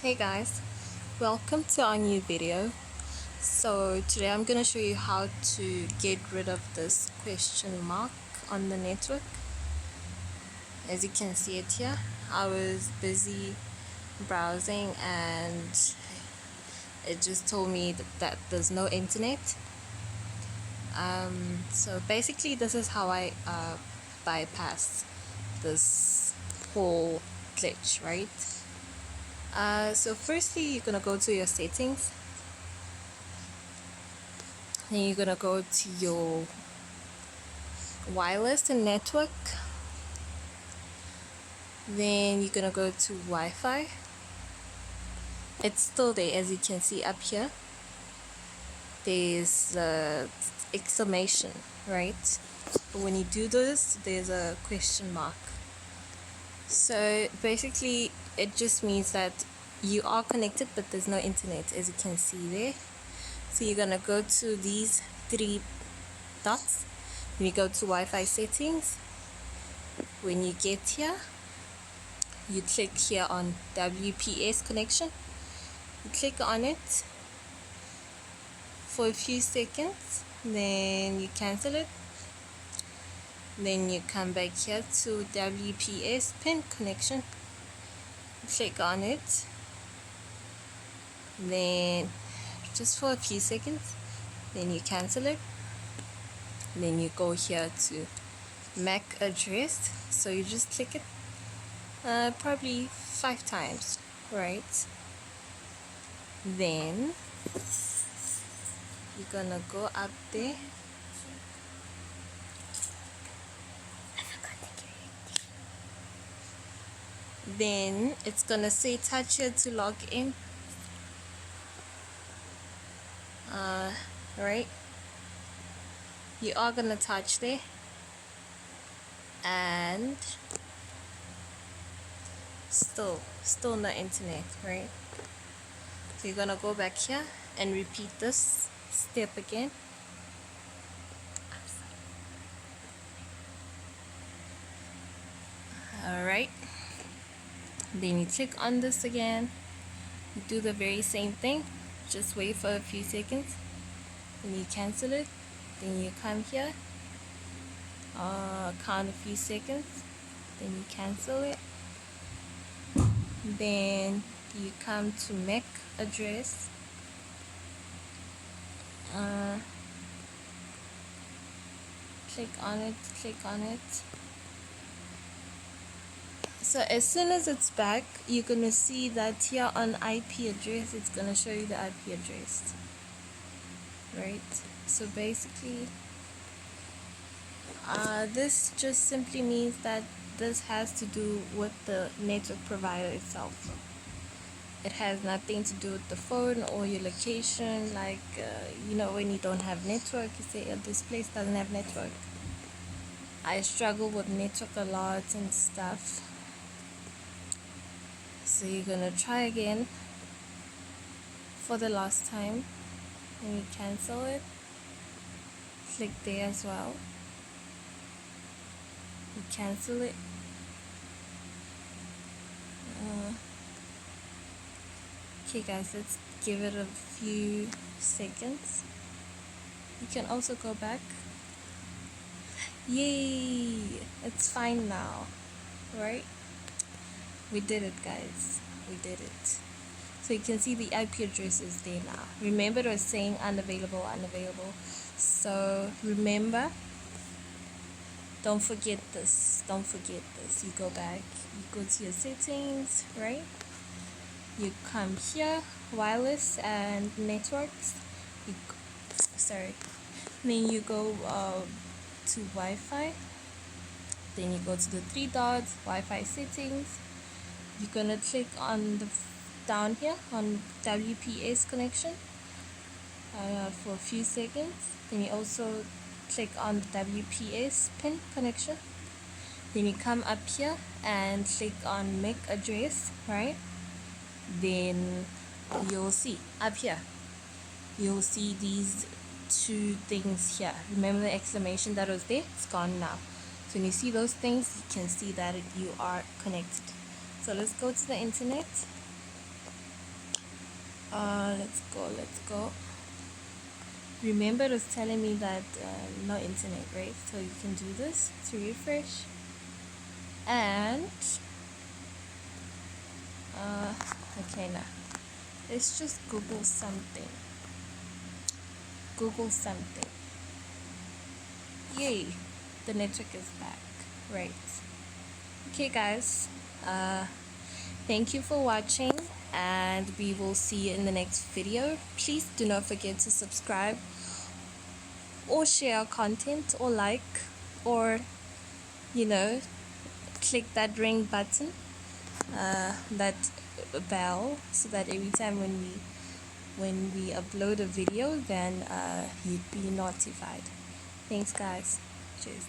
Hey guys, welcome to our new video. So today I'm going to show you how to get rid of this question mark on the network. As you can see it here, I was busy browsing and it just told me that there's no internet. So basically this is how I bypass this whole glitch, right? So firstly, you're gonna go to your settings, then you're gonna go to your wireless and network, then you're gonna go to Wi-Fi. It's still there, as you can see up here. There's the exclamation, right? But when you do this, there's a question mark. So basically it just means that you are connected but there's no internet, as you can see there. So you're gonna go to these three dots, then you go to Wi-Fi settings. When you get here, you click here on WPS connection. You click on it for a few seconds, then you cancel it. Then you come back here to WPS pin connection. You click on it, then just for a few seconds, then you cancel it. Then you go here to MAC address, so you just click it probably 5 times, right? Then you're gonna go up there, then it's gonna say touch here to log in, right? You are gonna touch there, and still no internet, right? So you're gonna go back here and repeat this step again. Alright, then you click on this again, you do the very same thing, just wait for a few seconds, then you cancel it, then you come here, count a few seconds, then you cancel it, then you come to MAC address, click on it. So as soon as it's back, you're gonna see that here on IP address, it's gonna show you the IP address, right? So basically this just simply means that this has to do with the network provider itself. It has nothing to do with the phone or your location. Like when you don't have network, you say, oh, this place doesn't have network. I struggle with network a lot and stuff. So you're gonna try again for the last time, and you cancel it. Click there as well. You cancel it. Okay guys, let's give it a few seconds. You can also go back. Yay! It's fine now, right? We did it, guys. We did it. So you can see the IP address is there now. Remember, it was saying unavailable. So remember, don't forget this. You go back, you go to your settings, right? You come here, wireless and networks. Then you go to Wi-Fi. Then you go to the 3 dots, Wi-Fi settings. You're gonna click on the down here on WPS connection for a few seconds. Then you also click on the WPS pin connection. Then you come up here and click on MAC address, right? Then you'll see up here, you'll see these 2 things here. Remember the exclamation that was there? It's gone now. So when you see those things, you can see that you are connected. So let's go to the internet. Let's go. Remember, it was telling me that no internet, right? So you can do this to refresh. And uh, okay, now let's just Google something. Google something. Yay, the network is back. Right. Okay, guys. Thank you for watching, and we will see you in the next video. Please do not forget to subscribe or share our content or like, or you know, click that ring button, that bell, so that every time when we upload a video, then you'd be notified. Thanks, guys. Cheers.